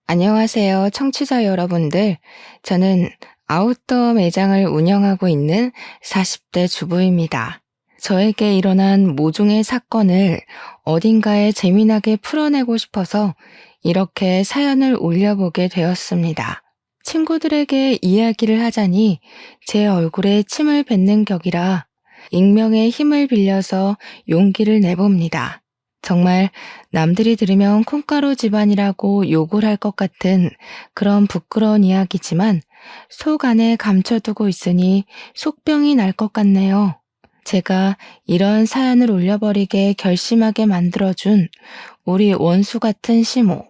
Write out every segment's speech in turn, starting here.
안녕하세요, 청취자 여러분들. 저는 아웃도어 매장을 운영하고 있는 40대 주부입니다. 저에게 일어난 모종의 사건을 어딘가에 재미나게 풀어내고 싶어서 이렇게 사연을 올려보게 되었습니다. 친구들에게 이야기를 하자니 제 얼굴에 침을 뱉는 격이라 익명의 힘을 빌려서 용기를 내봅니다. 정말 남들이 들으면 콩가루 집안이라고 욕을 할 것 같은 그런 부끄러운 이야기지만 속 안에 감춰두고 있으니 속병이 날 것 같네요. 제가 이런 사연을 올려버리게 결심하게 만들어준 우리 원수 같은 시모.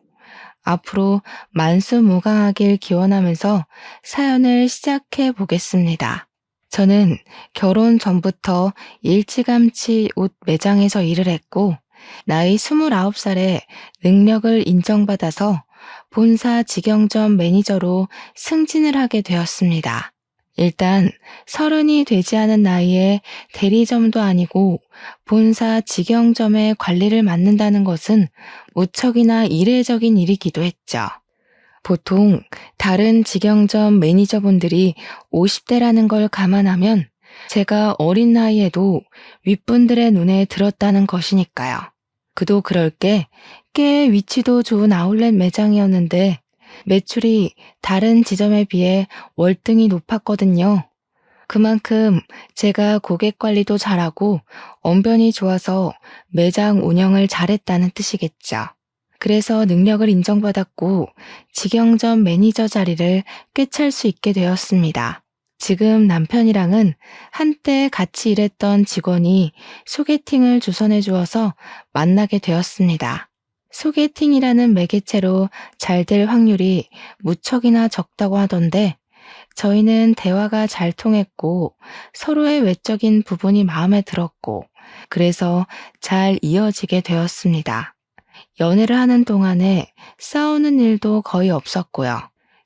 앞으로 만수무강하길 기원하면서 사연을 시작해 보겠습니다. 저는 결혼 전부터 일찌감치 옷 매장에서 일을 했고, 나이 29살에 능력을 인정받아서 본사 직영점 매니저로 승진을 하게 되었습니다. 일단 30이 되지 않은 나이에 대리점도 아니고 본사 직영점의 관리를 맡는다는 것은 무척이나 이례적인 일이기도 했죠. 보통 다른 직영점 매니저분들이 50대라는 걸 감안하면 제가 어린 나이에도 윗분들의 눈에 들었다는 것이니까요. 그도 그럴 게 꽤 위치도 좋은 아울렛 매장이었는데 매출이 다른 지점에 비해 월등히 높았거든요. 그만큼 제가 고객 관리도 잘하고 언변이 좋아서 매장 운영을 잘했다는 뜻이겠죠. 그래서 능력을 인정받았고 직영점 매니저 자리를 꿰찰 수 있게 되었습니다. 지금 남편이랑은 한때 같이 일했던 직원이 소개팅을 주선해 주어서 만나게 되었습니다. 소개팅이라는 매개체로 잘 될 확률이 무척이나 적다고 하던데 저희는 대화가 잘 통했고 서로의 외적인 부분이 마음에 들었고 그래서 잘 이어지게 되었습니다. 연애를 하는 동안에 싸우는 일도 거의 없었고요.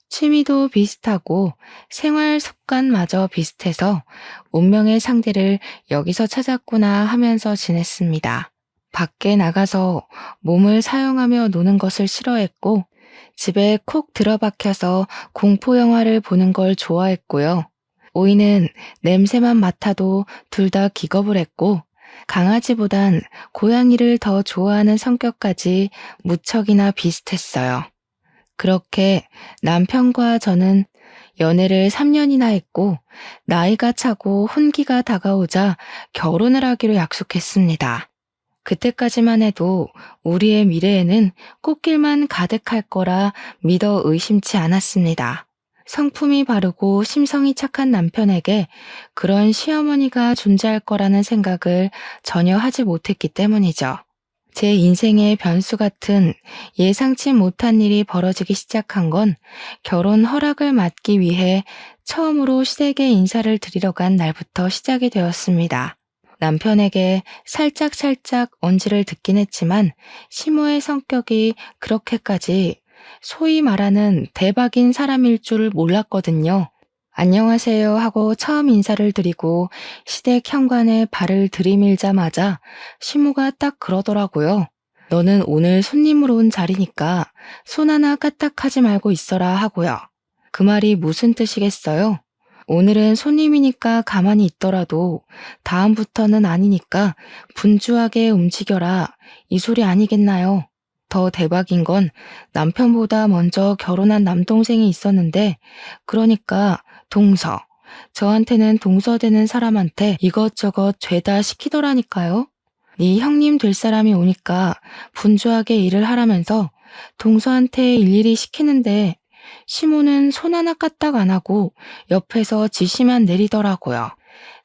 취미도 비슷하고 생활 습관마저 비슷해서 운명의 상대를 여기서 찾았구나 하면서 지냈습니다. 밖에 나가서 몸을 사용하며 노는 것을 싫어했고 집에 콕 들어박혀서 공포 영화를 보는 걸 좋아했고요. 오이는 냄새만 맡아도 둘 다 기겁을 했고 강아지보단 고양이를 더 좋아하는 성격까지 무척이나 비슷했어요. 그렇게 남편과 저는 연애를 3년이나 했고 나이가 차고 혼기가 다가오자 결혼을 하기로 약속했습니다. 그때까지만 해도 우리의 미래에는 꽃길만 가득할 거라 믿어 의심치 않았습니다. 성품이 바르고 심성이 착한 남편에게 그런 시어머니가 존재할 거라는 생각을 전혀 하지 못했기 때문이죠. 제 인생의 변수 같은 예상치 못한 일이 벌어지기 시작한 건 결혼 허락을 받기 위해 처음으로 시댁에 인사를 드리러 간 날부터 시작이 되었습니다. 남편에게 살짝 언지를 듣긴 했지만 시모의 성격이 그렇게까지 소위 말하는 대박인 사람일 줄 몰랐거든요. 안녕하세요 하고 처음 인사를 드리고 시댁 현관에 발을 들이밀자마자 시모가 딱 그러더라고요. 너는 오늘 손님으로 온 자리니까 손 하나 까딱하지 말고 있어라 하고요. 그 말이 무슨 뜻이겠어요? 오늘은 손님이니까 가만히 있더라도 다음부터는 아니니까 분주하게 움직여라. 이 소리 아니겠나요? 더 대박인 건 남편보다 먼저 결혼한 남동생이 있었는데 그러니까 동서. 저한테는 동서되는 사람한테 이것저것 죄다 시키더라니까요. 네 형님 될 사람이 오니까 분주하게 일을 하라면서 동서한테 일일이 시키는데 시모는 손 하나 까딱 안 하고 옆에서 지시만 내리더라고요.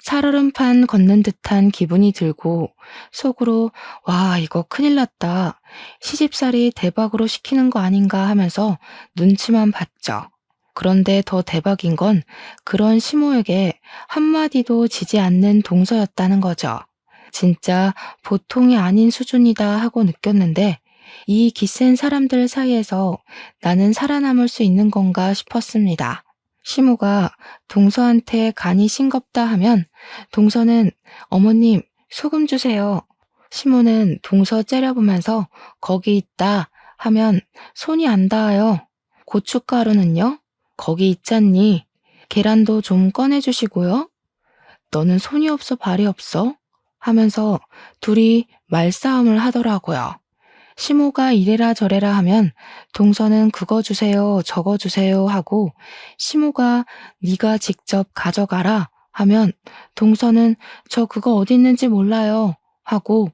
살얼음판 걷는 듯한 기분이 들고 속으로 와 이거 큰일 났다. 시집살이 대박으로 시키는 거 아닌가 하면서 눈치만 봤죠. 그런데 더 대박인 건 그런 시모에게 한마디도 지지 않는 동서였다는 거죠. 진짜 보통이 아닌 수준이다 하고 느꼈는데 이 기센 사람들 사이에서 나는 살아남을 수 있는 건가 싶었습니다. 시모가 동서한테 간이 싱겁다 하면 동서는 어머님 소금 주세요. 시모는 동서 째려보면서 거기 있다 하면 손이 안 닿아요. 고춧가루는요? 거기 있잖니. 계란도 좀 꺼내주시고요. 너는 손이 없어 발이 없어? 하면서 둘이 말싸움을 하더라고요. 시모가 이래라 저래라 하면 동서는 그거 주세요, 저거 주세요 하고 시모가 네가 직접 가져가라 하면 동서는 저 그거 어디 있는지 몰라요 하고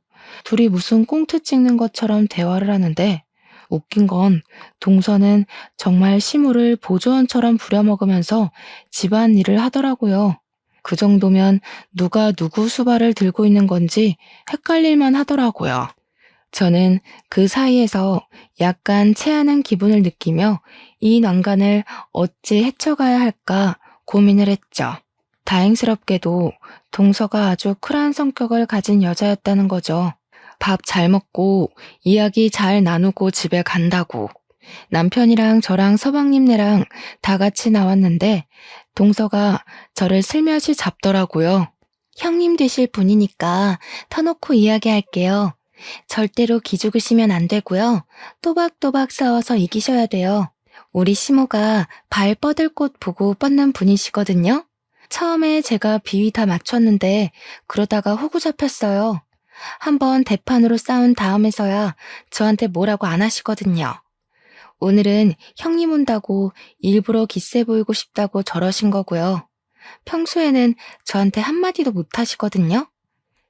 둘이 무슨 꽁트 찍는 것처럼 대화를 하는데 웃긴 건 동서는 정말 시모를 보조원처럼 부려먹으면서 집안일을 하더라고요. 그 정도면 누가 누구 수발을 들고 있는 건지 헷갈릴만 하더라고요. 저는 그 사이에서 약간 체하는 기분을 느끼며 이 난간을 어찌 헤쳐가야 할까 고민을 했죠. 다행스럽게도 동서가 아주 쿨한 성격을 가진 여자였다는 거죠. 밥 잘 먹고 이야기 잘 나누고 집에 간다고. 남편이랑 저랑 서방님네랑 다 같이 나왔는데 동서가 저를 슬며시 잡더라고요. 형님 되실 분이니까 터놓고 이야기할게요. 절대로 기죽으시면 안 되고요. 또박또박 싸워서 이기셔야 돼요. 우리 시모가 발 뻗을 곳 보고 뻗는 분이시거든요. 처음에 제가 비위 다 맞췄는데 그러다가 호구 잡혔어요. 한번 대판으로 싸운 다음에서야 저한테 뭐라고 안 하시거든요. 오늘은 형님 온다고 일부러 기세 보이고 싶다고 저러신 거고요. 평소에는 저한테 한마디도 못 하시거든요.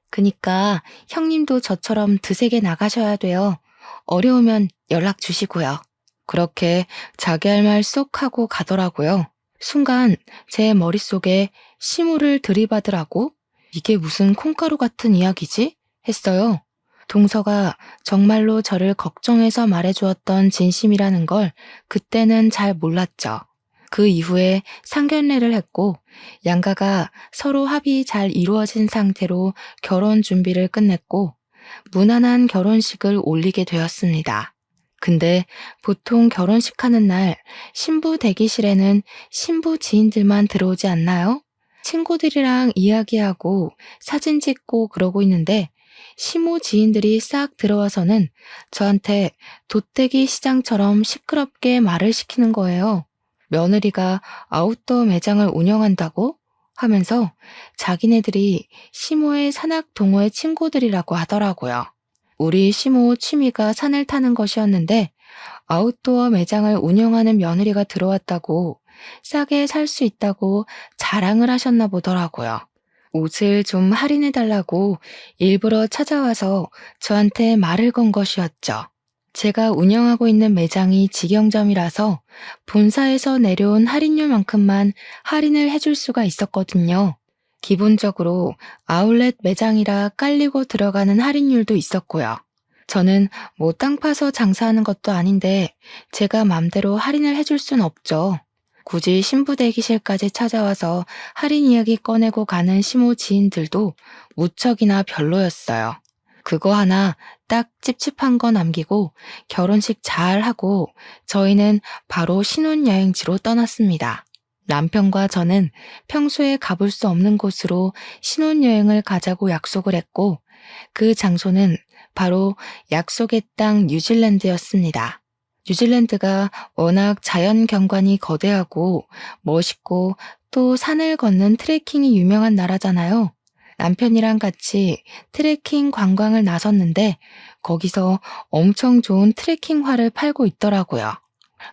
그니까 형님도 저처럼 드세게 나가셔야 돼요. 어려우면 연락 주시고요. 그렇게 자기 할 말 쏙 하고 가더라고요. 순간 제 머릿속에 시모를 들이받으라고? 이게 무슨 콩가루 같은 이야기지? 했어요. 동서가 정말로 저를 걱정해서 말해주었던 진심이라는 걸 그때는 잘 몰랐죠. 그 이후에 상견례를 했고 양가가 서로 합의 잘 이루어진 상태로 결혼 준비를 끝냈고 무난한 결혼식을 올리게 되었습니다. 근데 보통 결혼식 하는 날 신부 대기실에는 신부 지인들만 들어오지 않나요? 친구들이랑 이야기하고 사진 찍고 그러고 있는데 시모 지인들이 싹 들어와서는 저한테 돗대기 시장처럼 시끄럽게 말을 시키는 거예요. 며느리가 아웃도어 매장을 운영한다고? 하면서 자기네들이 시모의 산악 동호회 친구들이라고 하더라고요. 우리 시모 취미가 산을 타는 것이었는데 아웃도어 매장을 운영하는 며느리가 들어왔다고 싸게 살 수 있다고 자랑을 하셨나 보더라고요. 옷을 좀 할인해달라고 일부러 찾아와서 저한테 말을 건 것이었죠. 제가 운영하고 있는 매장이 직영점이라서 본사에서 내려온 할인율만큼만 할인을 해줄 수가 있었거든요. 기본적으로 아울렛 매장이라 깔리고 들어가는 할인율도 있었고요. 저는 뭐 땅 파서 장사하는 것도 아닌데 제가 맘대로 할인을 해줄 순 없죠. 굳이 신부 대기실까지 찾아와서 할인 이야기 꺼내고 가는 시모 지인들도 무척이나 별로였어요. 그거 하나 딱 찝찝한 거 남기고 결혼식 잘 하고 저희는 바로 신혼여행지로 떠났습니다. 남편과 저는 평소에 가볼 수 없는 곳으로 신혼여행을 가자고 약속을 했고 그 장소는 바로 약속의 땅 뉴질랜드였습니다. 뉴질랜드가 워낙 자연 경관이 거대하고 멋있고 또 산을 걷는 트레킹이 유명한 나라잖아요. 남편이랑 같이 트레킹 관광을 나섰는데 거기서 엄청 좋은 트레킹화를 팔고 있더라고요.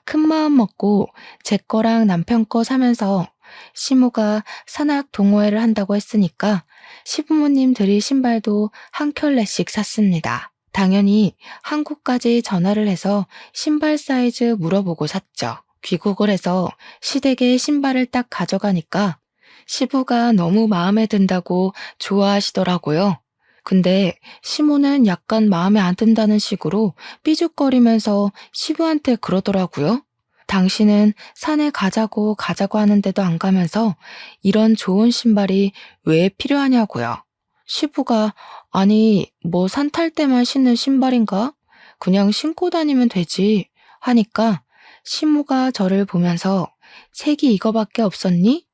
큰 마음 먹고 제 거랑 남편 거 사면서 시모가 산악 동호회를 한다고 했으니까 시부모님 드릴 신발도 한 켤레씩 샀습니다. 당연히 한국까지 전화를 해서 신발 사이즈 물어보고 샀죠. 귀국을 해서 시댁에 신발을 딱 가져가니까 시부가 너무 마음에 든다고 좋아하시더라고요. 근데 시모는 약간 마음에 안 든다는 식으로 삐죽거리면서 시부한테 그러더라고요. 당신은 산에 가자고 하는데도 안 가면서 이런 좋은 신발이 왜 필요하냐고요. 시부가 아니 뭐 산 탈 때만 신는 신발인가? 그냥 신고 다니면 되지 하니까 시모가 저를 보면서 색이 이거밖에 없었니?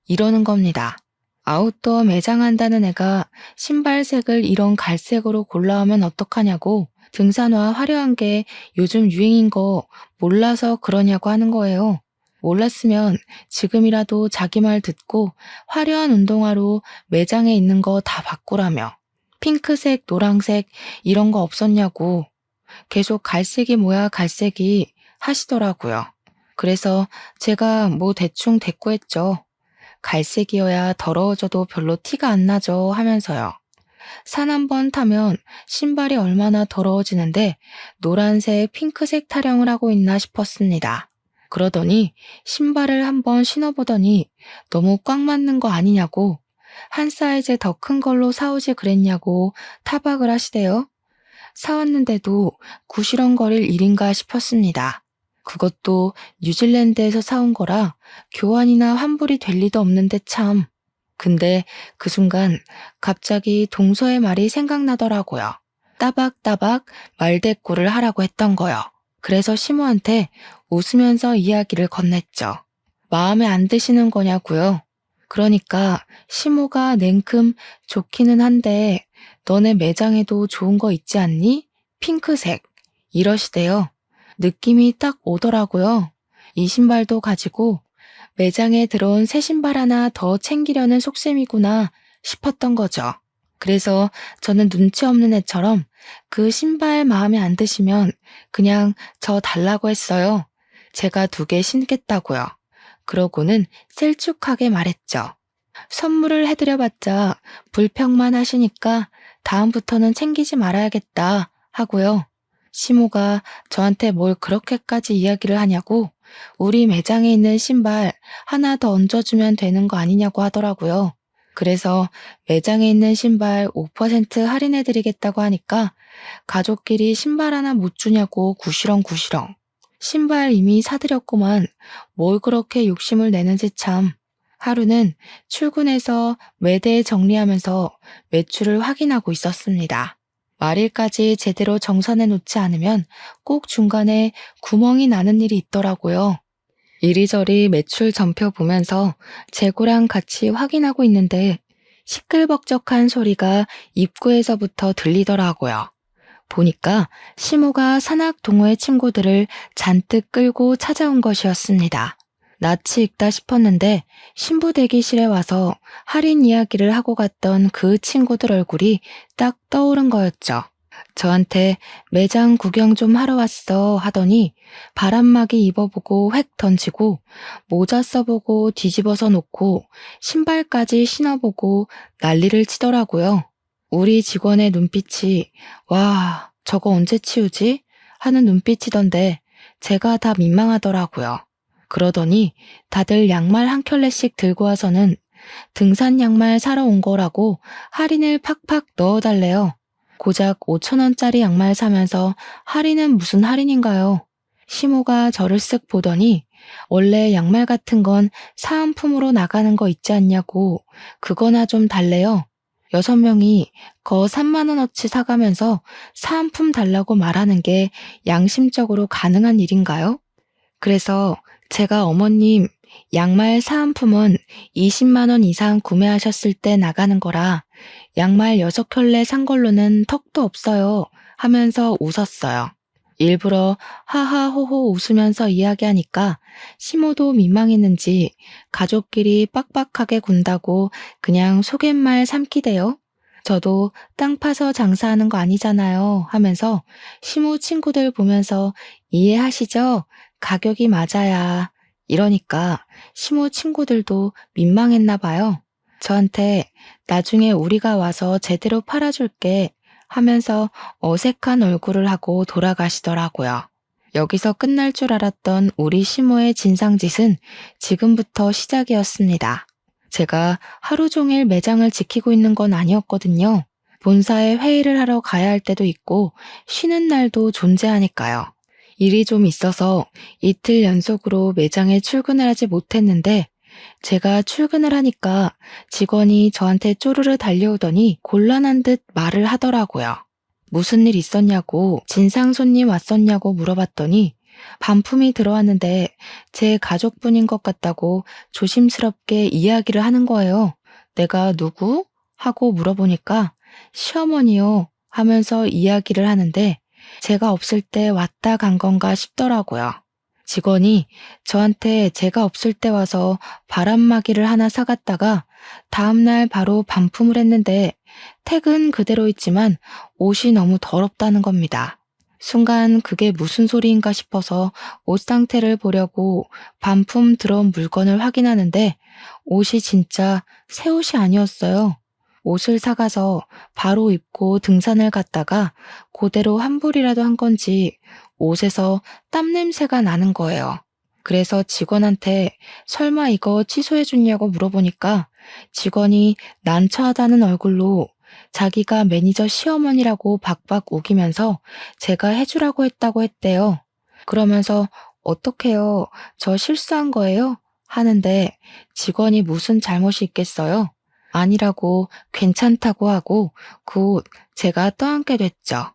이러는 겁니다. 아웃도어 매장 한다는 애가 신발색을 이런 갈색으로 골라오면 어떡하냐고 등산화 화려한 게 요즘 유행인 거 몰라서 그러냐고 하는 거예요. 몰랐으면 지금이라도 자기 말 듣고 화려한 운동화로 매장에 있는 거 다 바꾸라며. 핑크색, 노란색 이런 거 없었냐고. 계속 갈색이 뭐야 갈색이 하시더라고요. 그래서 제가 뭐 대충 대꾸했죠. 갈색이어야 더러워져도 별로 티가 안 나죠 하면서요. 산 한 번 타면 신발이 얼마나 더러워지는데 노란색, 핑크색 타령을 하고 있나 싶었습니다. 그러더니 신발을 한번 신어보더니 너무 꽉 맞는 거 아니냐고 한 사이즈 더 큰 걸로 사오지 그랬냐고 타박을 하시대요. 사왔는데도 구시렁거릴 일인가 싶었습니다. 그것도 뉴질랜드에서 사온 거라 교환이나 환불이 될 리도 없는데 참. 근데 그 순간 갑자기 동서의 말이 생각나더라고요. 따박따박 말대꾸를 하라고 했던 거요. 그래서 시모한테 웃으면서 이야기를 건넸죠. 마음에 안 드시는 거냐고요. 그러니까 시모가 냉큼 좋기는 한데 너네 매장에도 좋은 거 있지 않니? 핑크색. 이러시대요. 느낌이 딱 오더라고요. 이 신발도 가지고 매장에 들어온 새 신발 하나 더 챙기려는 속셈이구나 싶었던 거죠. 그래서 저는 눈치 없는 애처럼 그 신발 마음에 안 드시면 그냥 저 달라고 했어요. 제가 2개 신겠다고요. 그러고는 셀쭉하게 말했죠. 선물을 해드려봤자 불평만 하시니까 다음부터는 챙기지 말아야겠다 하고요. 시모가 저한테 뭘 그렇게까지 이야기를 하냐고 우리 매장에 있는 신발 하나 더 얹어주면 되는 거 아니냐고 하더라고요. 그래서 매장에 있는 신발 5% 할인해드리겠다고 하니까 가족끼리 신발 하나 못 주냐고 구시렁구시렁. 신발 이미 사드렸구만 뭘 그렇게 욕심을 내는지 참. 하루는 출근해서 매대 정리하면서 매출을 확인하고 있었습니다. 말일까지 제대로 정산해 놓지 않으면 꼭 중간에 구멍이 나는 일이 있더라고요. 이리저리 매출 전표 보면서 재고랑 같이 확인하고 있는데 시끌벅적한 소리가 입구에서부터 들리더라고요. 보니까 시모가 산악 동호회 친구들을 잔뜩 끌고 찾아온 것이었습니다. 낯이 익다 싶었는데 신부 대기실에 와서 할인 이야기를 하고 갔던 그 친구들 얼굴이 딱 떠오른 거였죠. 저한테 매장 구경 좀 하러 왔어 하더니 바람막이 입어보고 획 던지고 모자 써보고 뒤집어서 놓고 신발까지 신어보고 난리를 치더라고요. 우리 직원의 눈빛이 와 저거 언제 치우지? 하는 눈빛이던데 제가 다 민망하더라고요. 그러더니 다들 양말 한 켤레씩 들고 와서는 등산 양말 사러 온 거라고 할인을 팍팍 넣어달래요. 고작 5,000원짜리 양말 사면서 할인은 무슨 할인인가요? 시모가 저를 쓱 보더니 원래 양말 같은 건 사은품으로 나가는 거 있지 않냐고 그거나 좀 달래요. 6명이 거 3만원어치 사가면서 사은품 달라고 말하는 게 양심적으로 가능한 일인가요? 그래서 제가 어머님 양말 사은품은 20만 원 이상 구매하셨을 때 나가는 거라 양말 6켤레 산 걸로는 턱도 없어요 하면서 웃었어요. 일부러 하하호호 웃으면서 이야기하니까 시모도 민망했는지 가족끼리 빡빡하게 군다고 그냥 속갯말 삼키대요. 저도 땅 파서 장사하는 거 아니잖아요 하면서 시모 친구들 보면서 이해하시죠? 가격이 맞아야. 이러니까 시모 친구들도 민망했나 봐요. 저한테 나중에 우리가 와서 제대로 팔아줄게 하면서 어색한 얼굴을 하고 돌아가시더라고요. 여기서 끝날 줄 알았던 우리 시모의 진상짓은 지금부터 시작이었습니다. 제가 하루 종일 매장을 지키고 있는 건 아니었거든요. 본사에 회의를 하러 가야 할 때도 있고 쉬는 날도 존재하니까요. 일이 좀 있어서 이틀 연속으로 매장에 출근을 하지 못했는데 제가 출근을 하니까 직원이 저한테 쪼르르 달려오더니 곤란한 듯 말을 하더라고요. 무슨 일 있었냐고 진상 손님 왔었냐고 물어봤더니 반품이 들어왔는데 제 가족분인 것 같다고 조심스럽게 이야기를 하는 거예요. 내가 누구? 하고 물어보니까 시어머니요 하면서 이야기를 하는데 제가 없을 때 왔다 간 건가 싶더라고요. 직원이 저한테 제가 없을 때 와서 바람막이를 하나 사갔다가 다음날 바로 반품을 했는데 택은 그대로 있지만 옷이 너무 더럽다는 겁니다. 순간 그게 무슨 소리인가 싶어서 옷 상태를 보려고 반품 들어온 물건을 확인하는데 옷이 진짜 새 옷이 아니었어요. 옷을 사가서 바로 입고 등산을 갔다가 그대로 환불이라도 한 건지 옷에서 땀 냄새가 나는 거예요. 그래서 직원한테 설마 이거 취소해줬냐고 물어보니까 직원이 난처하다는 얼굴로 자기가 매니저 시어머니라고 박박 우기면서 제가 해주라고 했다고 했대요. 그러면서 어떡해요? 저 실수한 거예요? 하는데 직원이 무슨 잘못이 있겠어요? 아니라고 괜찮다고 하고 곧 제가 떠안게 됐죠.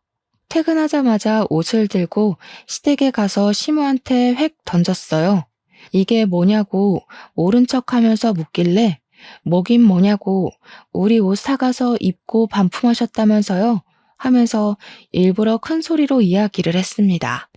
퇴근하자마자 옷을 들고 시댁에 가서 시모한테 획 던졌어요. 이게 뭐냐고 모른 척 하면서 묻길래 뭐긴 뭐냐고 우리 옷 사가서 입고 반품하셨다면서요? 하면서 일부러 큰 소리로 이야기를 했습니다.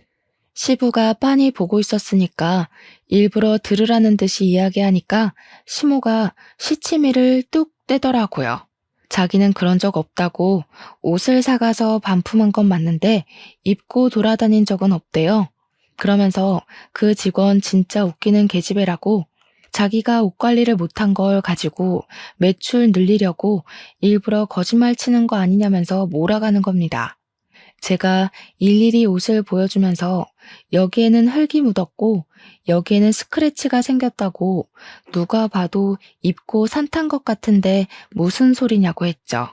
시부가 빤히 보고 있었으니까 일부러 들으라는 듯이 이야기하니까 시모가 시치미를 뚝 떼더라고요. 자기는 그런 적 없다고 옷을 사가서 반품한 건 맞는데 입고 돌아다닌 적은 없대요. 그러면서 그 직원 진짜 웃기는 계집애라고 자기가 옷 관리를 못한 걸 가지고 매출 늘리려고 일부러 거짓말 치는 거 아니냐면서 몰아가는 겁니다. 제가 일일이 옷을 보여주면서 여기에는 흙이 묻었고 여기에는 스크래치가 생겼다고 누가 봐도 입고 산탄 것 같은데 무슨 소리냐고 했죠.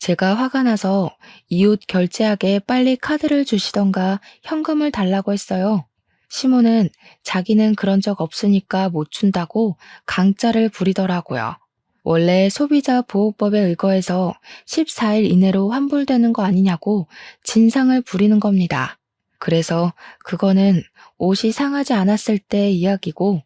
제가 화가 나서 이 옷 결제하게 빨리 카드를 주시던가 현금을 달라고 했어요. 시모는 자기는 그런 적 없으니까 못 준다고 강짜를 부리더라고요. 원래 소비자 보호법에 의거해서 14일 이내로 환불되는 거 아니냐고 진상을 부리는 겁니다. 그래서 그거는 옷이 상하지 않았을 때 이야기고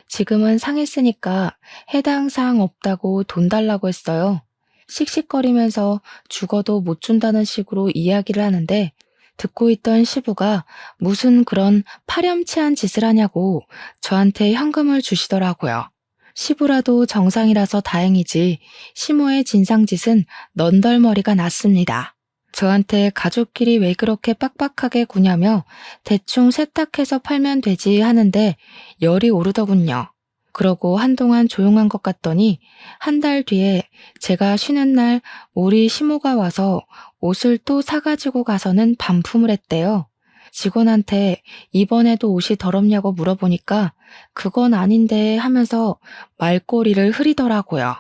지금은 상했으니까 해당 사항 없다고 돈 달라고 했어요. 씩씩거리면서 죽어도 못 준다는 식으로 이야기를 하는데 듣고 있던 시부가 무슨 그런 파렴치한 짓을 하냐고 저한테 현금을 주시더라고요. 시부라도 정상이라서 다행이지 시모의 진상짓은 넌덜머리가 났습니다. 저한테 가족끼리 왜 그렇게 빡빡하게 구냐며 대충 세탁해서 팔면 되지 하는데 열이 오르더군요. 그러고 한동안 조용한 것 같더니 한 달 뒤에 제가 쉬는 날 우리 시모가 와서 옷을 또 사가지고 가서는 반품을 했대요. 직원한테 이번에도 옷이 더럽냐고 물어보니까 그건 아닌데 하면서 말꼬리를 흐리더라고요.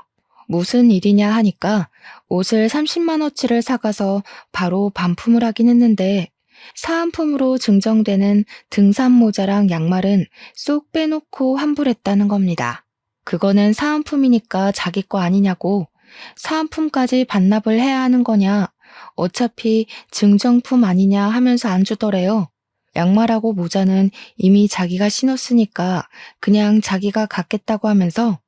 무슨 일이냐 하니까 옷을 30만원치를 사가서 바로 반품을 하긴 했는데 사은품으로 증정되는 등산 모자랑 양말은 쏙 빼놓고 환불했다는 겁니다. 그거는 사은품이니까 자기 거 아니냐고 사은품까지 반납을 해야 하는 거냐 어차피 증정품 아니냐 하면서 안 주더래요. 양말하고 모자는 이미 자기가 신었으니까 그냥 자기가 갖겠다고 하면서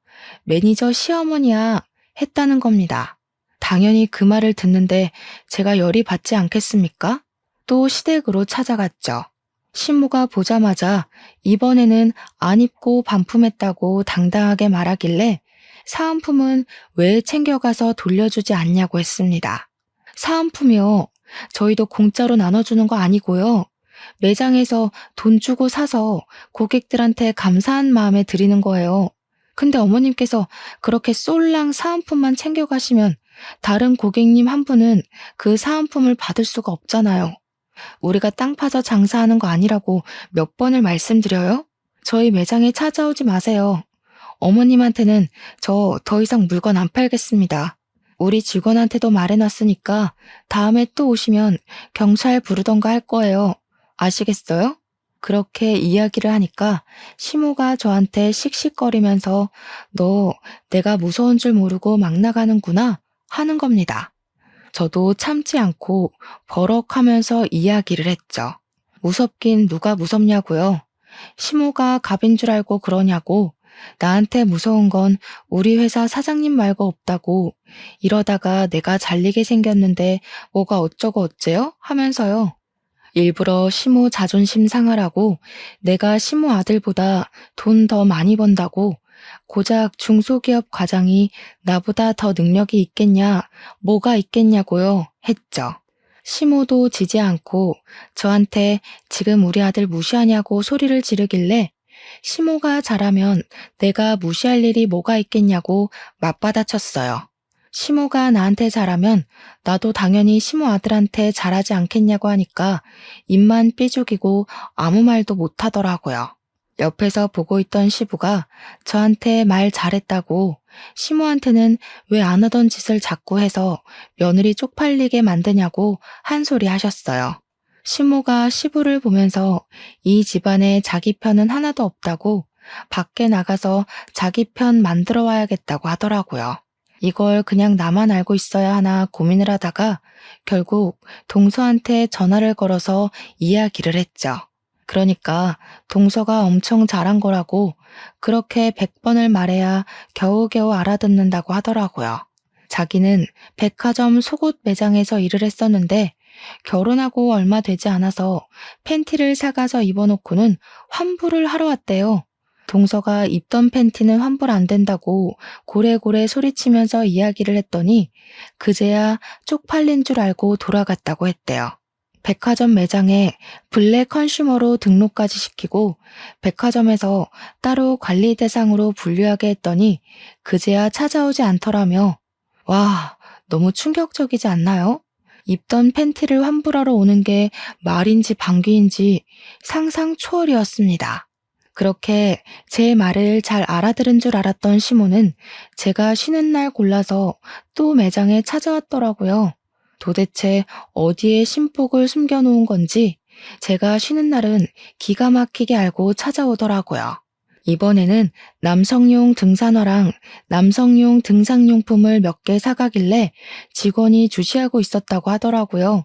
매니저 시어머니야 했다는 겁니다. 당연히 그 말을 듣는데 제가 열이 받지 않겠습니까? 또 시댁으로 찾아갔죠. 신부가 보자마자 이번에는 안 입고 반품했다고 당당하게 말하길래 사은품은 왜 챙겨가서 돌려주지 않냐고 했습니다. 사은품이요. 저희도 공짜로 나눠주는 거 아니고요. 매장에서 돈 주고 사서 고객들한테 감사한 마음에 드리는 거예요. 근데 어머님께서 그렇게 쏠랑 사은품만 챙겨가시면 다른 고객님 한 분은 그 사은품을 받을 수가 없잖아요. 우리가 땅 파서 장사하는 거 아니라고 몇 번을 말씀드려요? 저희 매장에 찾아오지 마세요. 어머님한테는 저 더 이상 물건 안 팔겠습니다. 우리 직원한테도 말해놨으니까 다음에 또 오시면 경찰 부르던가 할 거예요. 아시겠어요? 그렇게 이야기를 하니까 시모가 저한테 씩씩거리면서 너 내가 무서운 줄 모르고 막 나가는구나 하는 겁니다. 저도 참지 않고 버럭하면서 이야기를 했죠. 무섭긴 누가 무섭냐고요. 시모가 갑인 줄 알고 그러냐고. 나한테 무서운 건 우리 회사 사장님 말고 없다고. 이러다가 내가 잘리게 생겼는데 뭐가 어쩌고 어째요? 하면서요. 일부러 시모 자존심 상하라고 내가 시모 아들보다 돈 더 많이 번다고 고작 중소기업 과장이 나보다 더 능력이 있겠냐, 뭐가 있겠냐고요, 했죠. 시모도 지지 않고 저한테 지금 우리 아들 무시하냐고 소리를 지르길래 시모가 잘하면 내가 무시할 일이 뭐가 있겠냐고 맞받아쳤어요. 시모가 나한테 잘하면 나도 당연히 시모 아들한테 잘하지 않겠냐고 하니까 입만 삐죽이고 아무 말도 못하더라고요. 옆에서 보고 있던 시부가 저한테 말 잘했다고 시모한테는 왜 안 하던 짓을 자꾸 해서 며느리 쪽팔리게 만드냐고 한 소리 하셨어요. 시모가 시부를 보면서 이 집안에 자기 편은 하나도 없다고 밖에 나가서 자기 편 만들어 와야겠다고 하더라고요. 이걸 그냥 나만 알고 있어야 하나 고민을 하다가 결국 동서한테 전화를 걸어서 이야기를 했죠. 그러니까 동서가 엄청 잘한 거라고 그렇게 100번을 말해야 겨우겨우 알아듣는다고 하더라고요. 자기는 백화점 속옷 매장에서 일을 했었는데 결혼하고 얼마 되지 않아서 팬티를 사가서 입어놓고는 환불을 하러 왔대요. 동서가 입던 팬티는 환불 안 된다고 고래고래 소리치면서 이야기를 했더니 그제야 쪽팔린 줄 알고 돌아갔다고 했대요. 백화점 매장에 블랙 컨슈머로 등록까지 시키고 백화점에서 따로 관리 대상으로 분류하게 했더니 그제야 찾아오지 않더라며. 와, 너무 충격적이지 않나요? 입던 팬티를 환불하러 오는 게 말인지 방귀인지 상상 초월이었습니다. 그렇게 제 말을 잘 알아들은 줄 알았던 시모는 제가 쉬는 날 골라서 또 매장에 찾아왔더라고요. 도대체 어디에 신복을 숨겨놓은 건지 제가 쉬는 날은 기가 막히게 알고 찾아오더라고요. 이번에는 남성용 등산화랑 남성용 등산용품을 몇 개 사가길래 직원이 주시하고 있었다고 하더라고요.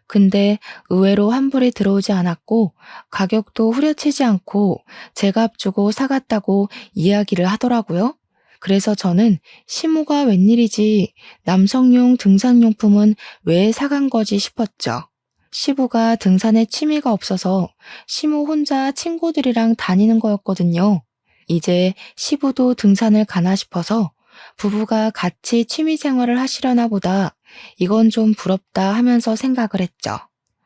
근데 의외로 환불이 들어오지 않았고 가격도 후려치지 않고 제값 주고 사갔다고 이야기를 하더라고요. 그래서 저는 시모가 웬일이지 남성용 등산용품은 왜 사간 거지 싶었죠. 시부가 등산에 취미가 없어서 시모 혼자 친구들이랑 다니는 거였거든요. 이제 시부도 등산을 가나 싶어서 부부가 같이 취미 생활을 하시려나 보다 이건 좀 부럽다 하면서 생각을 했죠.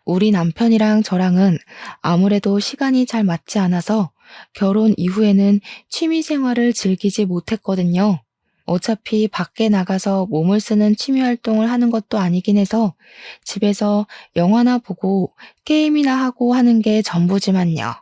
우리 남편이랑 저랑은 아무래도 시간이 잘 맞지 않아서 결혼 이후에는 취미 생활을 즐기지 못했거든요. 어차피 밖에 나가서 몸을 쓰는 취미 활동을 하는 것도 아니긴 해서 집에서 영화나 보고 게임이나 하고 하는 게 전부지만요.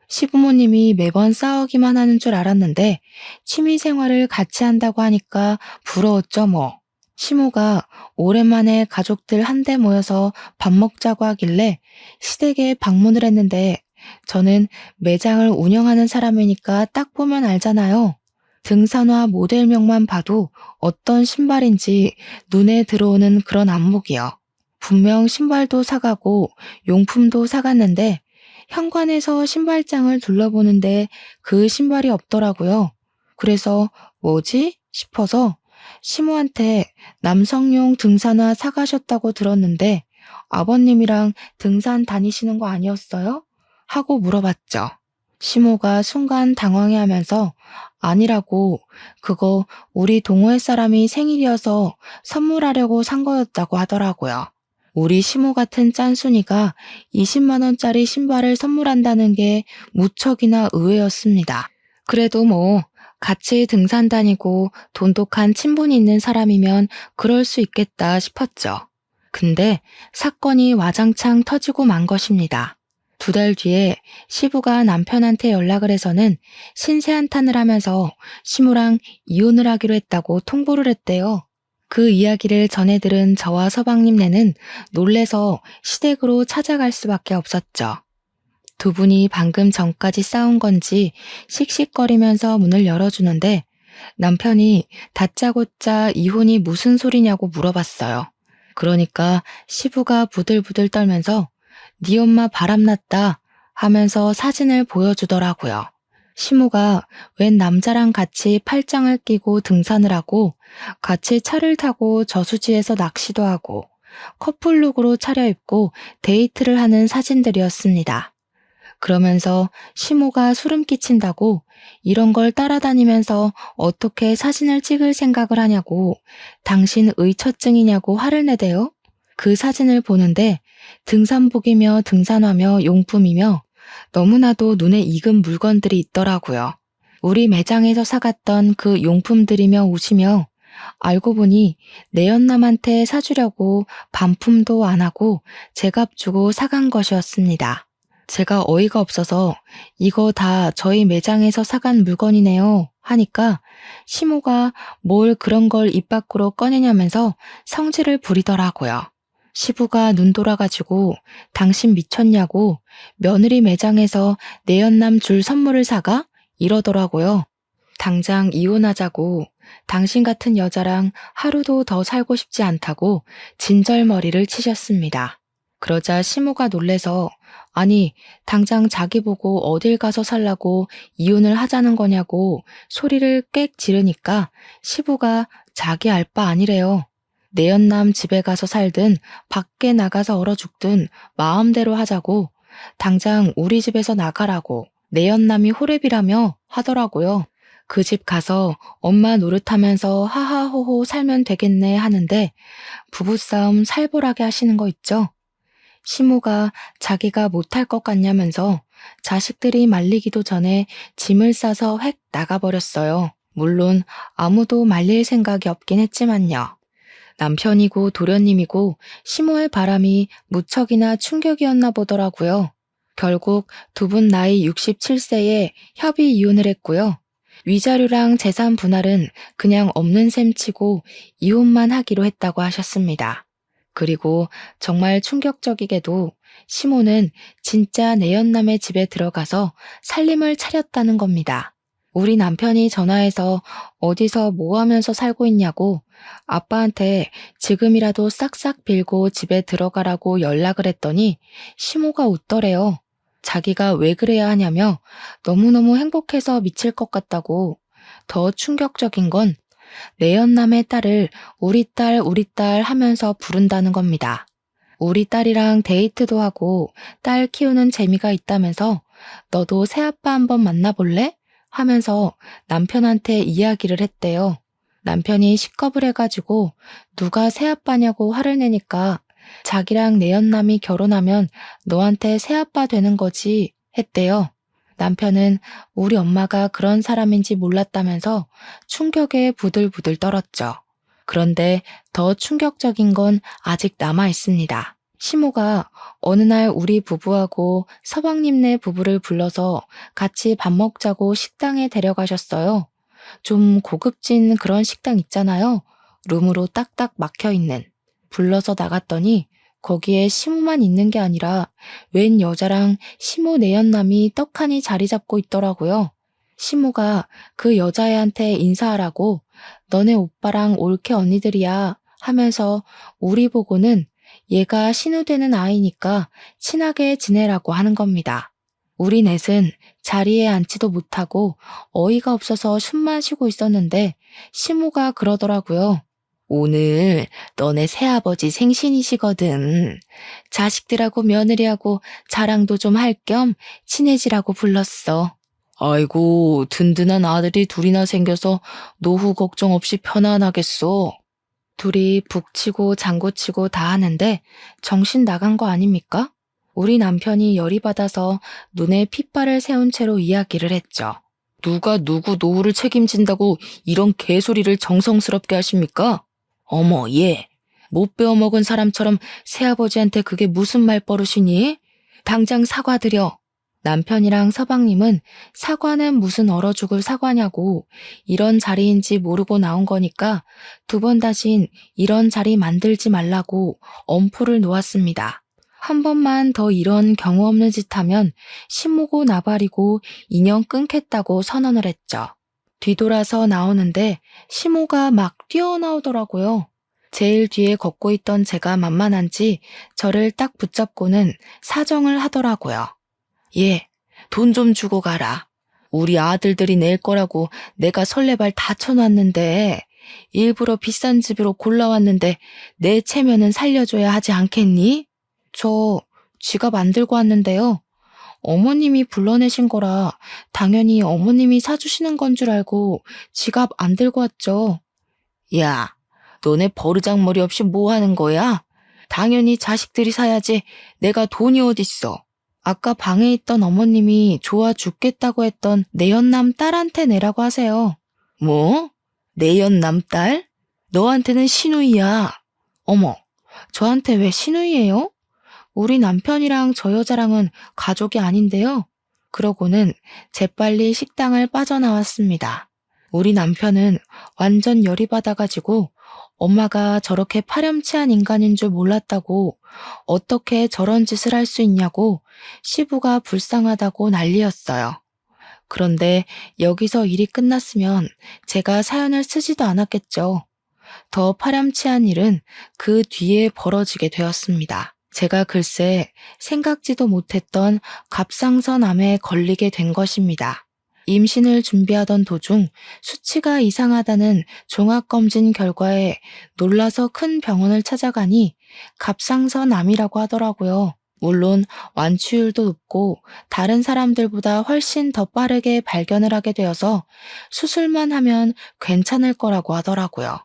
시부모님이 매번 싸우기만 하는 줄 알았는데 취미 생활을 같이 한다고 하니까 부러웠죠 뭐. 시모가 오랜만에 가족들 한데 모여서 밥 먹자고 하길래 시댁에 방문을 했는데 저는 매장을 운영하는 사람이니까 딱 보면 알잖아요. 등산화 모델명만 봐도 어떤 신발인지 눈에 들어오는 그런 안목이요. 분명 신발도 사가고 용품도 사갔는데 현관에서 신발장을 둘러보는데 그 신발이 없더라고요. 그래서 뭐지? 싶어서 시모한테 남성용 등산화 사가셨다고 들었는데 아버님이랑 등산 다니시는 거 아니었어요? 하고 물어봤죠. 시모가 순간 당황해하면서 아니라고 그거 우리 동호회 사람이 생일이어서 선물하려고 산 거였다고 하더라고요. 우리 시모 같은 짠순이가 20만 원짜리 신발을 선물한다는 게 무척이나 의외였습니다. 그래도 뭐 같이 등산 다니고 돈독한 친분이 있는 사람이면 그럴 수 있겠다 싶었죠. 근데 사건이 와장창 터지고 만 것입니다. 2달 뒤에 시부가 남편한테 연락을 해서는 신세한탄을 하면서 시모랑 이혼을 하기로 했다고 통보를 했대요. 그 이야기를 전해 들은 저와 서방님네는 놀래서 시댁으로 찾아갈 수밖에 없었죠. 두 분이 방금 전까지 싸운 건지 씩씩거리면서 문을 열어주는데 남편이 다짜고짜 이혼이 무슨 소리냐고 물어봤어요. 그러니까 시부가 부들부들 떨면서 네 엄마 바람났다 하면서 사진을 보여주더라고요. 시모가 웬 남자랑 같이 팔짱을 끼고 등산을 하고 같이 차를 타고 저수지에서 낚시도 하고 커플룩으로 차려입고 데이트를 하는 사진들이었습니다. 그러면서 시모가 소름 끼친다고 이런 걸 따라다니면서 어떻게 사진을 찍을 생각을 하냐고 당신 의처증이냐고 화를 내대요. 그 사진을 보는데 등산복이며 등산화며 용품이며 너무나도 눈에 익은 물건들이 있더라고요. 우리 매장에서 사갔던 그 용품들이며 옷이며 알고 보니 내연남한테 사주려고 반품도 안 하고 제값 주고 사간 것이었습니다. 제가 어이가 없어서 이거 다 저희 매장에서 사간 물건이네요 하니까 시모가 뭘 그런 걸 입 밖으로 꺼내냐면서 성질을 부리더라고요. 시부가 눈 돌아가지고 당신 미쳤냐고 며느리 매장에서 내연남 줄 선물을 사가? 이러더라고요. 당장 이혼하자고 당신 같은 여자랑 하루도 더 살고 싶지 않다고 진절머리를 치셨습니다. 그러자 시모가 놀래서 아니 당장 자기 보고 어딜 가서 살라고 이혼을 하자는 거냐고 소리를 꽥 지르니까 시부가 자기 알 바 아니래요. 내연남 집에 가서 살든 밖에 나가서 얼어 죽든 마음대로 하자고 당장 우리 집에서 나가라고 내연남이 호랩이라며 하더라고요. 그 집 가서 엄마 노릇하면서 하하호호 살면 되겠네 하는데 부부싸움 살벌하게 하시는 거 있죠? 시모가 자기가 못할 것 같냐면서 자식들이 말리기도 전에 짐을 싸서 획 나가버렸어요. 물론 아무도 말릴 생각이 없긴 했지만요. 남편이고 도련님이고 시모의 바람이 무척이나 충격이었나 보더라고요. 결국 두 분 나이 67세에 협의 이혼을 했고요. 위자료랑 재산 분할은 그냥 없는 셈 치고 이혼만 하기로 했다고 하셨습니다. 그리고 정말 충격적이게도 시모는 진짜 내연남의 집에 들어가서 살림을 차렸다는 겁니다. 우리 남편이 전화해서 어디서 뭐 하면서 살고 있냐고 아빠한테 지금이라도 싹싹 빌고 집에 들어가라고 연락을 했더니 시모가 웃더래요. 자기가 왜 그래야 하냐며 너무너무 행복해서 미칠 것 같다고. 더 충격적인 건 내연남의 딸을 우리 딸 하면서 부른다는 겁니다. 우리 딸이랑 데이트도 하고 딸 키우는 재미가 있다면서 너도 새아빠 한번 만나볼래? 하면서 남편한테 이야기를 했대요. 남편이 식겁을 해가지고 누가 새아빠냐고 화를 내니까 자기랑 내연남이 결혼하면 너한테 새아빠 되는 거지 했대요. 남편은 우리 엄마가 그런 사람인지 몰랐다면서 충격에 부들부들 떨었죠. 그런데 더 충격적인 건 아직 남아 있습니다. 시모가 어느 날 우리 부부하고 서방님네 부부를 불러서 같이 밥 먹자고 식당에 데려가셨어요. 좀 고급진 그런 식당 있잖아요. 룸으로 딱딱 막혀있는. 불러서 나갔더니 거기에 시모만 있는 게 아니라 웬 여자랑 시모 내연남이 떡하니 자리 잡고 있더라고요. 시모가 그 여자애한테 인사하라고 너네 오빠랑 올케 언니들이야 하면서 우리 보고는 얘가 신우되는 아이니까 친하게 지내라고 하는 겁니다. 우리 넷은 자리에 앉지도 못하고 어이가 없어서 숨만 쉬고 있었는데 시모가 그러더라고요. 오늘 너네 새아버지 생신이시거든. 자식들하고 며느리하고 자랑도 좀 할 겸 친해지라고 불렀어. 아이고, 든든한 아들이 둘이나 생겨서 노후 걱정 없이 편안하겠어. 둘이 북치고 장구치고 다 하는데 정신 나간 거 아닙니까? 우리 남편이 열이 받아서 눈에 핏발을 세운 채로 이야기를 했죠. 누가 누구 노후를 책임진다고 이런 개소리를 정성스럽게 하십니까? 어머, 얘. 못 배워먹은 사람처럼 새아버지한테 그게 무슨 말버릇이니? 당장 사과드려. 남편이랑 서방님은 사과는 무슨 얼어 죽을 사과냐고 이런 자리인지 모르고 나온 거니까 두 번 다신 이런 자리 만들지 말라고 엄포를 놓았습니다. 한 번만 더 이런 경우 없는 짓 하면 신모고 나발이고 인연 끊겠다고 선언을 했죠. 뒤돌아서 나오는데 시모가 막 뛰어나오더라고요. 제일 뒤에 걷고 있던 제가 만만한지 저를 딱 붙잡고는 사정을 하더라고요. 얘, 돈 좀 주고 가라. 우리 아들들이 낼 거라고 내가 설레발 다 쳐놨는데 일부러 비싼 집으로 골라왔는데 내 체면은 살려줘야 하지 않겠니? 저 지갑 안 들고 왔는데요. 어머님이 불러내신 거라 당연히 어머님이 사주시는 건 줄 알고 지갑 안 들고 왔죠. 야, 너네 버르장머리 없이 뭐 하는 거야? 당연히 자식들이 사야지 내가 돈이 어딨어. 아까 방에 있던 어머님이 좋아 죽겠다고 했던 내연남 딸한테 내라고 하세요. 뭐? 내연남 딸? 너한테는 시누이야. 어머, 저한테 왜 시누이예요? 우리 남편이랑 저 여자랑은 가족이 아닌데요. 그러고는 재빨리 식당을 빠져나왔습니다. 우리 남편은 완전 열이 받아가지고 엄마가 저렇게 파렴치한 인간인 줄 몰랐다고 어떻게 저런 짓을 할 수 있냐고 시부가 불쌍하다고 난리였어요. 그런데 여기서 일이 끝났으면 제가 사연을 쓰지도 않았겠죠. 더 파렴치한 일은 그 뒤에 벌어지게 되었습니다. 제가 글쎄 생각지도 못했던 갑상선암에 걸리게 된 것입니다. 임신을 준비하던 도중 수치가 이상하다는 종합검진 결과에 놀라서 큰 병원을 찾아가니 갑상선암이라고 하더라고요. 물론 완치율도 높고 다른 사람들보다 훨씬 더 빠르게 발견을 하게 되어서 수술만 하면 괜찮을 거라고 하더라고요.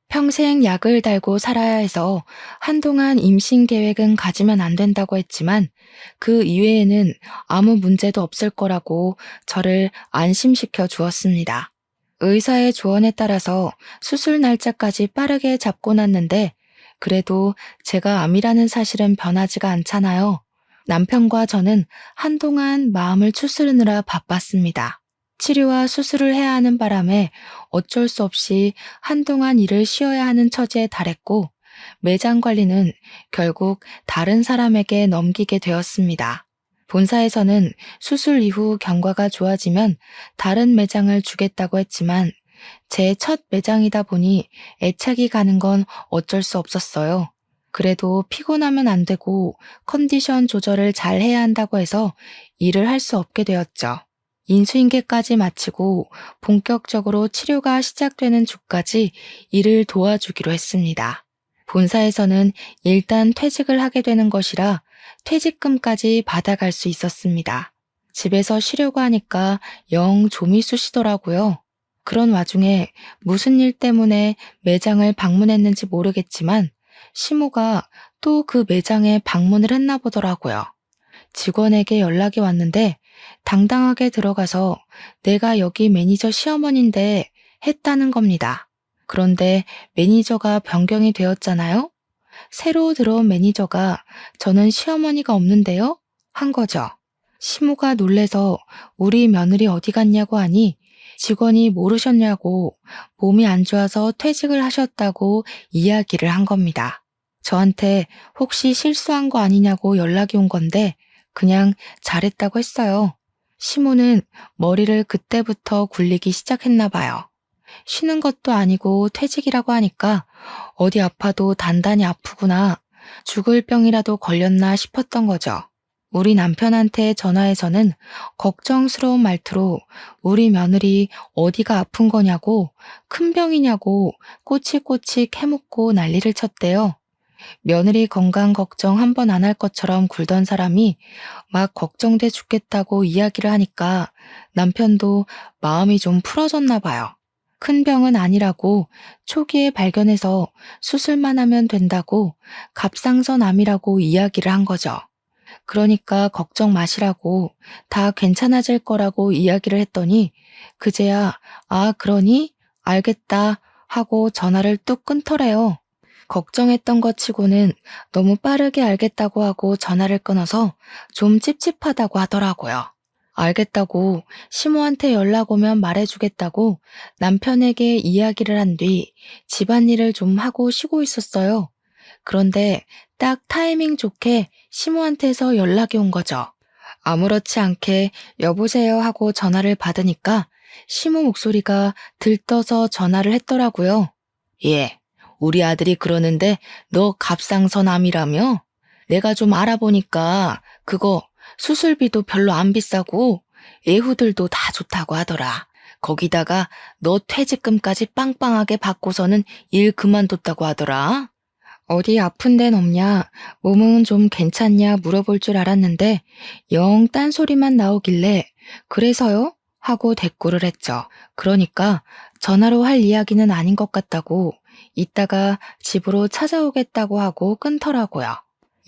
평생 약을 달고 살아야 해서 한동안 임신 계획은 가지면 안 된다고 했지만 그 이외에는 아무 문제도 없을 거라고 저를 안심시켜 주었습니다. 의사의 조언에 따라서 수술 날짜까지 빠르게 잡고 났는데 그래도 제가 암이라는 사실은 변하지가 않잖아요. 남편과 저는 한동안 마음을 추스르느라 바빴습니다. 치료와 수술을 해야 하는 바람에 어쩔 수 없이 한동안 일을 쉬어야 하는 처지에 달했고 매장 관리는 결국 다른 사람에게 넘기게 되었습니다. 본사에서는 수술 이후 경과가 좋아지면 다른 매장을 주겠다고 했지만 제 첫 매장이다 보니 애착이 가는 건 어쩔 수 없었어요. 그래도 피곤하면 안 되고 컨디션 조절을 잘 해야 한다고 해서 일을 할 수 없게 되었죠. 인수인계까지 마치고 본격적으로 치료가 시작되는 주까지 일을 도와주기로 했습니다. 본사에서는 일단 퇴직을 하게 되는 것이라 퇴직금까지 받아갈 수 있었습니다. 집에서 쉬려고 하니까 영 좀이 쑤시더라고요. 그런 와중에 무슨 일 때문에 매장을 방문했는지 모르겠지만 시모가 또 그 매장에 방문을 했나 보더라고요. 직원에게 연락이 왔는데 당당하게 들어가서 내가 여기 매니저 시어머니인데 했다는 겁니다. 그런데 매니저가 변경이 되었잖아요. 새로 들어온 매니저가 저는 시어머니가 없는데요? 한 거죠. 시모가 놀래서 우리 며느리 어디 갔냐고 하니 직원이 모르셨냐고 몸이 안 좋아서 퇴직을 하셨다고 이야기를 한 겁니다. 저한테 혹시 실수한 거 아니냐고 연락이 온 건데 그냥 잘했다고 했어요. 시모는 머리를 그때부터 굴리기 시작했나 봐요. 쉬는 것도 아니고 퇴직이라고 하니까 어디 아파도 단단히 아프구나, 죽을 병이라도 걸렸나 싶었던 거죠. 우리 남편한테 전화해서는 걱정스러운 말투로 우리 며느리 어디가 아픈 거냐고 큰 병이냐고 꼬치꼬치 캐묻고 난리를 쳤대요. 며느리 건강 걱정 한 번 안 할 것처럼 굴던 사람이 막 걱정돼 죽겠다고 이야기를 하니까 남편도 마음이 좀 풀어졌나 봐요. 큰 병은 아니라고 초기에 발견해서 수술만 하면 된다고 갑상선암이라고 이야기를 한 거죠. 그러니까 걱정 마시라고 다 괜찮아질 거라고 이야기를 했더니 그제야 아 그러니? 알겠다 하고 전화를 뚝 끊더래요. 걱정했던 것 치고는 너무 빠르게 알겠다고 하고 전화를 끊어서 좀 찝찝하다고 하더라고요. 알겠다고 시모한테 연락 오면 말해주겠다고 남편에게 이야기를 한 뒤 집안일을 좀 하고 쉬고 있었어요. 그런데 딱 타이밍 좋게 시모한테서 연락이 온 거죠. 아무렇지 않게 여보세요 하고 전화를 받으니까 시모 목소리가 들떠서 전화를 했더라고요. 예, 우리 아들이 그러는데 너 갑상선암이라며? 내가 좀 알아보니까 그거 수술비도 별로 안 비싸고 애후들도 다 좋다고 하더라. 거기다가 너 퇴직금까지 빵빵하게 받고서는 일 그만뒀다고 하더라. 어디 아픈 데는 없냐, 몸은 좀 괜찮냐 물어볼 줄 알았는데 영 딴소리만 나오길래 그래서요? 하고 대꾸를 했죠. 그러니까 전화로 할 이야기는 아닌 것 같다고 이따가 집으로 찾아오겠다고 하고 끊더라고요.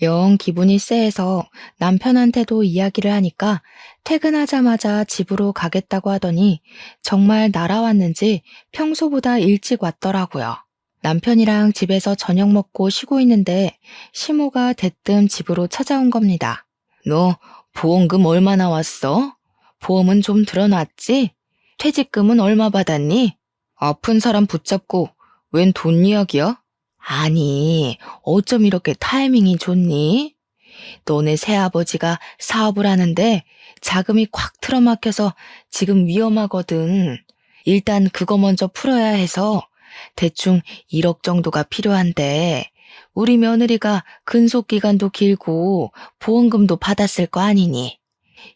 영 기분이 쎄해서 남편한테도 이야기를 하니까 퇴근하자마자 집으로 가겠다고 하더니 정말 날아왔는지 평소보다 일찍 왔더라고요. 남편이랑 집에서 저녁 먹고 쉬고 있는데 시모가 대뜸 집으로 찾아온 겁니다. 너 보험금 얼마 나왔어? 보험은 좀 들어놨지? 퇴직금은 얼마 받았니? 아픈 사람 붙잡고 웬 돈 이야기야? 아니, 어쩜 이렇게 타이밍이 좋니? 너네 새아버지가 사업을 하는데 자금이 콱 틀어막혀서 지금 위험하거든. 일단 그거 먼저 풀어야 해서 대충 1억 정도가 필요한데 우리 며느리가 근속기간도 길고 보험금도 받았을 거 아니니.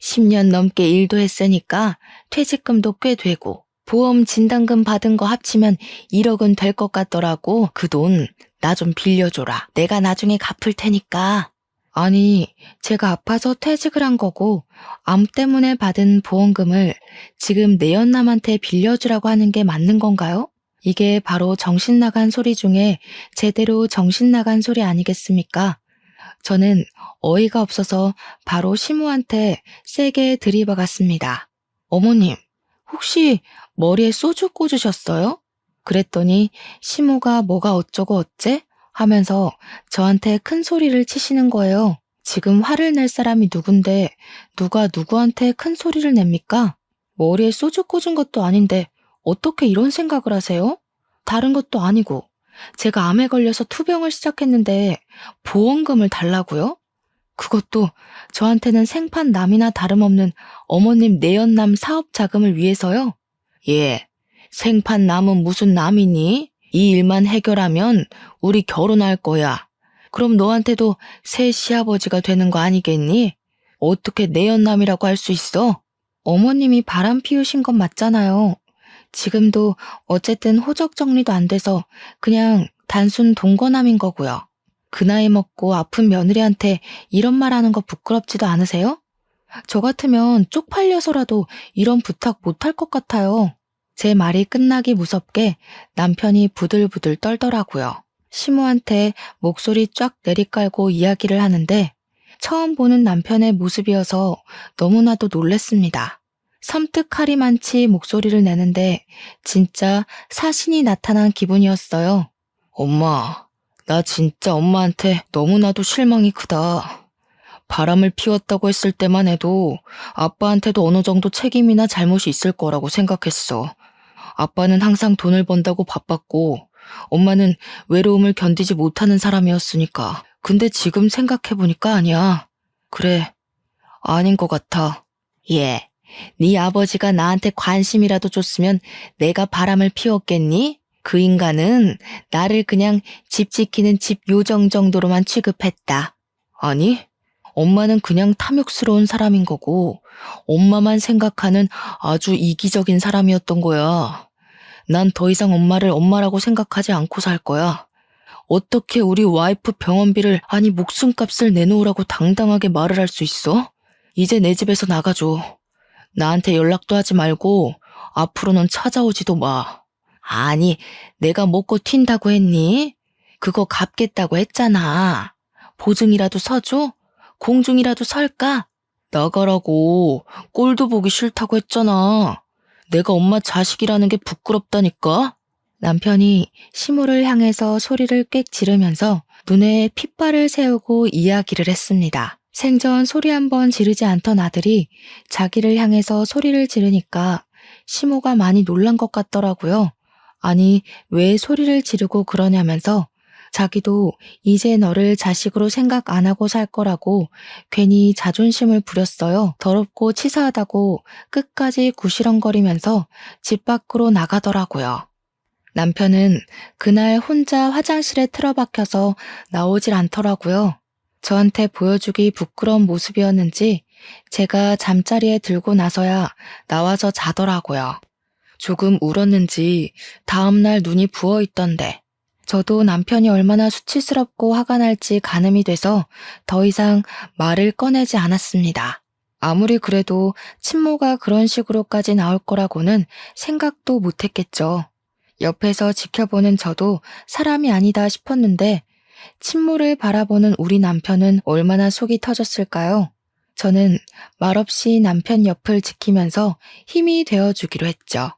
10년 넘게 일도 했으니까 퇴직금도 꽤 되고 보험 진단금 받은 거 합치면 1억은 될 것 같더라고. 그 돈 나 좀 빌려줘라. 내가 나중에 갚을 테니까. 아니, 제가 아파서 퇴직을 한 거고 암 때문에 받은 보험금을 지금 내연남한테 빌려주라고 하는 게 맞는 건가요? 이게 바로 정신 나간 소리 중에 제대로 정신 나간 소리 아니겠습니까? 저는 어이가 없어서 바로 시모한테 세게 들이박았습니다. 어머님, 혹시 머리에 소주 꽂으셨어요? 그랬더니 시모가 뭐가 어쩌고 어째? 하면서 저한테 큰 소리를 치시는 거예요. 지금 화를 낼 사람이 누군데 누가 누구한테 큰 소리를 냅니까? 머리에 소주 꽂은 것도 아닌데 어떻게 이런 생각을 하세요? 다른 것도 아니고 제가 암에 걸려서 투병을 시작했는데 보험금을 달라고요? 그것도 저한테는 생판남이나 다름없는 어머님 내연남 사업 자금을 위해서요? 예, 생판남은 무슨 남이니? 이 일만 해결하면 우리 결혼할 거야. 그럼 너한테도 새 시아버지가 되는 거 아니겠니? 어떻게 내연남이라고 할 수 있어? 어머님이 바람 피우신 건 맞잖아요. 지금도 어쨌든 호적 정리도 안 돼서 그냥 단순 동거남인 거고요. 그 나이 먹고 아픈 며느리한테 이런 말 하는 거 부끄럽지도 않으세요? 저 같으면 쪽팔려서라도 이런 부탁 못할 것 같아요. 제 말이 끝나기 무섭게 남편이 부들부들 떨더라고요. 시모한테 목소리 쫙 내리깔고 이야기를 하는데 처음 보는 남편의 모습이어서 너무나도 놀랬습니다. 섬뜩하리만치 목소리를 내는데 진짜 사신이 나타난 기분이었어요. 엄마, 나 진짜 엄마한테 너무나도 실망이 크다. 바람을 피웠다고 했을 때만 해도 아빠한테도 어느 정도 책임이나 잘못이 있을 거라고 생각했어. 아빠는 항상 돈을 번다고 바빴고 엄마는 외로움을 견디지 못하는 사람이었으니까. 근데 지금 생각해보니까 아니야. 그래, 아닌 것 같아. 예, 네 아버지가 나한테 관심이라도 줬으면 내가 바람을 피웠겠니? 그 인간은 나를 그냥 집 지키는 집 요정 정도로만 취급했다. 아니, 엄마는 그냥 탐욕스러운 사람인 거고 엄마만 생각하는 아주 이기적인 사람이었던 거야. 난 더 이상 엄마를 엄마라고 생각하지 않고 살 거야. 어떻게 우리 와이프 병원비를 아니 목숨값을 내놓으라고 당당하게 말을 할 수 있어? 이제 내 집에서 나가줘. 나한테 연락도 하지 말고 앞으로는 찾아오지도 마. 아니, 내가 먹고 튄다고 했니? 그거 갚겠다고 했잖아. 보증이라도 서줘? 공중이라도 설까? 나가라고. 꼴도 보기 싫다고 했잖아. 내가 엄마 자식이라는 게 부끄럽다니까? 남편이 시모를 향해서 소리를 꽥 지르면서 눈에 핏발을 세우고 이야기를 했습니다. 생전 소리 한번 지르지 않던 아들이 자기를 향해서 소리를 지르니까 시모가 많이 놀란 것 같더라고요. 아니, 왜 소리를 지르고 그러냐면서 자기도 이제 너를 자식으로 생각 안 하고 살 거라고 괜히 자존심을 부렸어요. 더럽고 치사하다고 끝까지 구시렁거리면서 집 밖으로 나가더라고요. 남편은 그날 혼자 화장실에 틀어박혀서 나오질 않더라고요. 저한테 보여주기 부끄러운 모습이었는지 제가 잠자리에 들고 나서야 나와서 자더라고요. 조금 울었는지 다음날 눈이 부어 있던데 저도 남편이 얼마나 수치스럽고 화가 날지 가늠이 돼서 더 이상 말을 꺼내지 않았습니다. 아무리 그래도 친모가 그런 식으로까지 나올 거라고는 생각도 못했겠죠. 옆에서 지켜보는 저도 사람이 아니다 싶었는데 친모를 바라보는 우리 남편은 얼마나 속이 터졌을까요? 저는 말없이 남편 옆을 지키면서 힘이 되어주기로 했죠.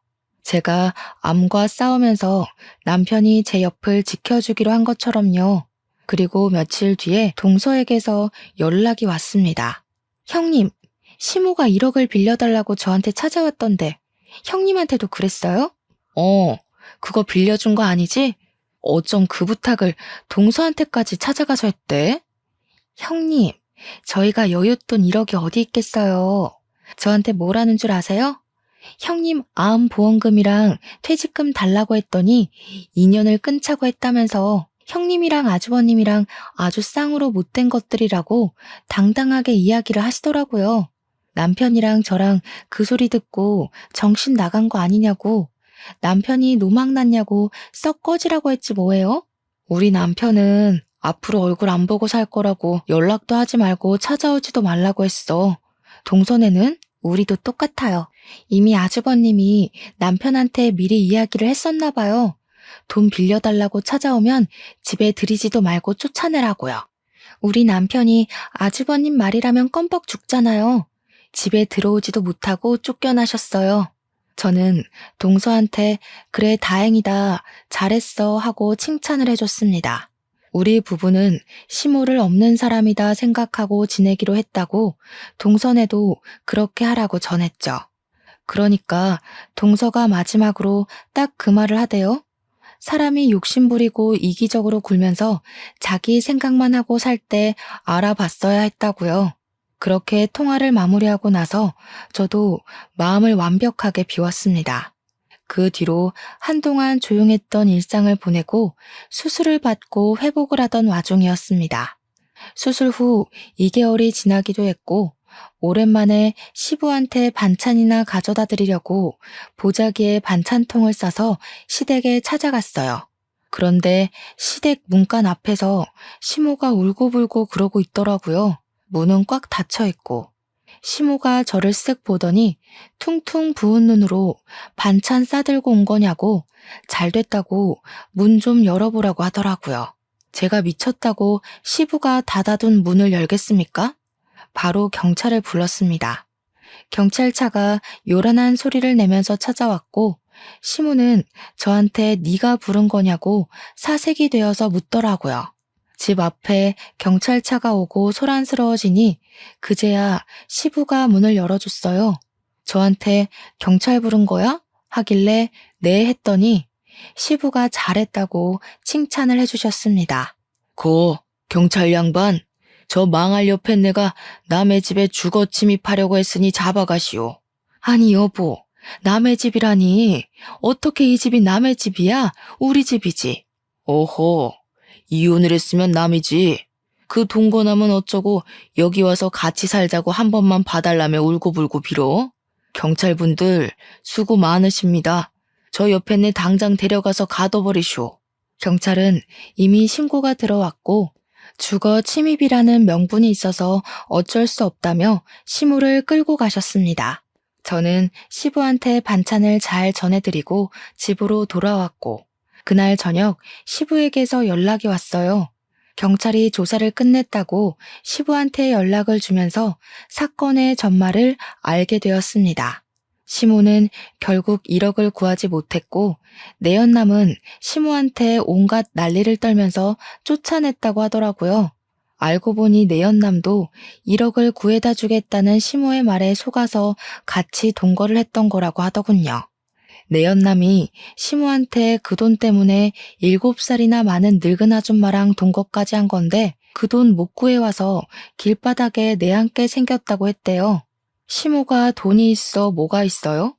제가 암과 싸우면서 남편이 제 옆을 지켜주기로 한 것처럼요. 그리고 며칠 뒤에 동서에게서 연락이 왔습니다. 형님, 시모가 1억을 빌려달라고 저한테 찾아왔던데 형님한테도 그랬어요? 그거 빌려준 거 아니지? 어쩜 그 부탁을 동서한테까지 찾아가서 했대? 형님, 저희가 여윳돈 1억이 어디 있겠어요. 저한테 뭐라는 줄 아세요? 형님 암보험금이랑 퇴직금 달라고 했더니 2년을 끊자고 했다면서 형님이랑 아주버님이랑 아주 쌍으로 못된 것들이라고 당당하게 이야기를 하시더라고요. 남편이랑 저랑 그 소리 듣고 정신 나간 거 아니냐고, 남편이 노망 났냐고 썩 꺼지라고 했지 뭐예요? 우리 남편은 앞으로 얼굴 안 보고 살 거라고 연락도 하지 말고 찾아오지도 말라고 했어. 동선에는 우리도 똑같아요. 이미 아주버님이 남편한테 미리 이야기를 했었나 봐요. 돈 빌려달라고 찾아오면 집에 들이지도 말고 쫓아내라고요. 우리 남편이 아주버님 말이라면 껌뻑 죽잖아요. 집에 들어오지도 못하고 쫓겨나셨어요. 저는 동서한테 그래 다행이다, 잘했어 하고 칭찬을 해줬습니다. 우리 부부는 시모를 없는 사람이다 생각하고 지내기로 했다고 동선에도 그렇게 하라고 전했죠. 그러니까 동서가 마지막으로 딱 그 말을 하대요. 사람이 욕심부리고 이기적으로 굴면서 자기 생각만 하고 살 때 알아봤어야 했다고요. 그렇게 통화를 마무리하고 나서 저도 마음을 완벽하게 비웠습니다. 그 뒤로 한동안 조용했던 일상을 보내고 수술을 받고 회복을 하던 와중이었습니다. 수술 후 2개월이 지나기도 했고 오랜만에 시부한테 반찬이나 가져다 드리려고 보자기에 반찬통을 싸서 시댁에 찾아갔어요. 그런데 시댁 문간 앞에서 시모가 울고불고 그러고 있더라고요. 문은 꽉 닫혀 있고. 시모가 저를 쓱 보더니 퉁퉁 부은 눈으로 반찬 싸들고 온 거냐고 잘 됐다고 문 좀 열어보라고 하더라고요. 제가 미쳤다고 시부가 닫아둔 문을 열겠습니까? 바로 경찰을 불렀습니다. 경찰차가 요란한 소리를 내면서 찾아왔고 시모는 저한테 네가 부른 거냐고 사색이 되어서 묻더라고요. 집 앞에 경찰차가 오고 소란스러워지니 그제야 시부가 문을 열어줬어요. 저한테 경찰 부른 거야? 하길래 네 했더니 시부가 잘했다고 칭찬을 해주셨습니다. 고 경찰 양반, 저 망할 옆에 내가 남의 집에 주거 침입하려고 했으니 잡아가시오. 아니 여보, 남의 집이라니 어떻게 이 집이 남의 집이야? 우리 집이지. 오호, 이혼을 했으면 남이지. 그 동거남은 어쩌고 여기 와서 같이 살자고 한 번만 봐달라며 울고불고 빌어? 경찰분들 수고 많으십니다. 저 옆에 내 당장 데려가서 가둬버리쇼. 경찰은 이미 신고가 들어왔고 주거 침입이라는 명분이 있어서 어쩔 수 없다며 시모를 끌고 가셨습니다. 저는 시부한테 반찬을 잘 전해드리고 집으로 돌아왔고 그날 저녁 시부에게서 연락이 왔어요. 경찰이 조사를 끝냈다고 시부한테 연락을 주면서 사건의 전말을 알게 되었습니다. 시모는 결국 1억을 구하지 못했고 내연남은 시모한테 온갖 난리를 떨면서 쫓아냈다고 하더라고요. 알고 보니 내연남도 1억을 구해다 주겠다는 시모의 말에 속아서 같이 동거를 했던 거라고 하더군요. 내연남이 시모한테 그 돈 때문에 7살이나 많은 늙은 아줌마랑 동거까지 한 건데 그 돈 못 구해와서 길바닥에 내앉게 생겼다고 했대요. 시모가 돈이 있어 뭐가 있어요?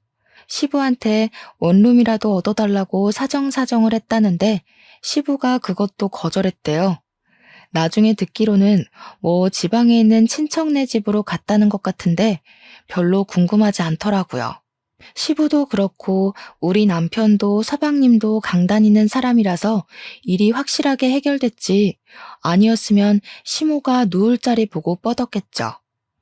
시부한테 원룸이라도 얻어달라고 사정사정을 했다는데 시부가 그것도 거절했대요. 나중에 듣기로는 뭐 지방에 있는 친척네 집으로 갔다는 것 같은데 별로 궁금하지 않더라고요. 시부도 그렇고 우리 남편도 서방님도 강단 있는 사람이라서 일이 확실하게 해결됐지. 아니었으면 시모가 누울 자리 보고 뻗었겠죠.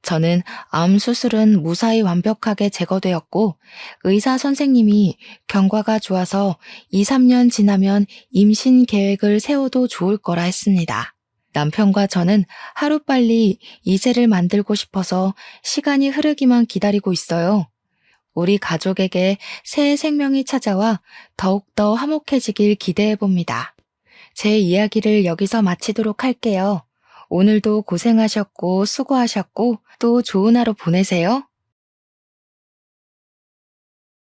저는 암 수술은 무사히 완벽하게 제거되었고 의사 선생님이 경과가 좋아서 2, 3년 지나면 임신 계획을 세워도 좋을 거라 했습니다. 남편과 저는 하루빨리 이세를 만들고 싶어서 시간이 흐르기만 기다리고 있어요. 우리 가족에게 새 생명이 찾아와 더욱더 화목해지길 기대해 봅니다. 제 이야기를 여기서 마치도록 할게요. 오늘도 고생하셨고 수고하셨고 또 좋은 하루 보내세요.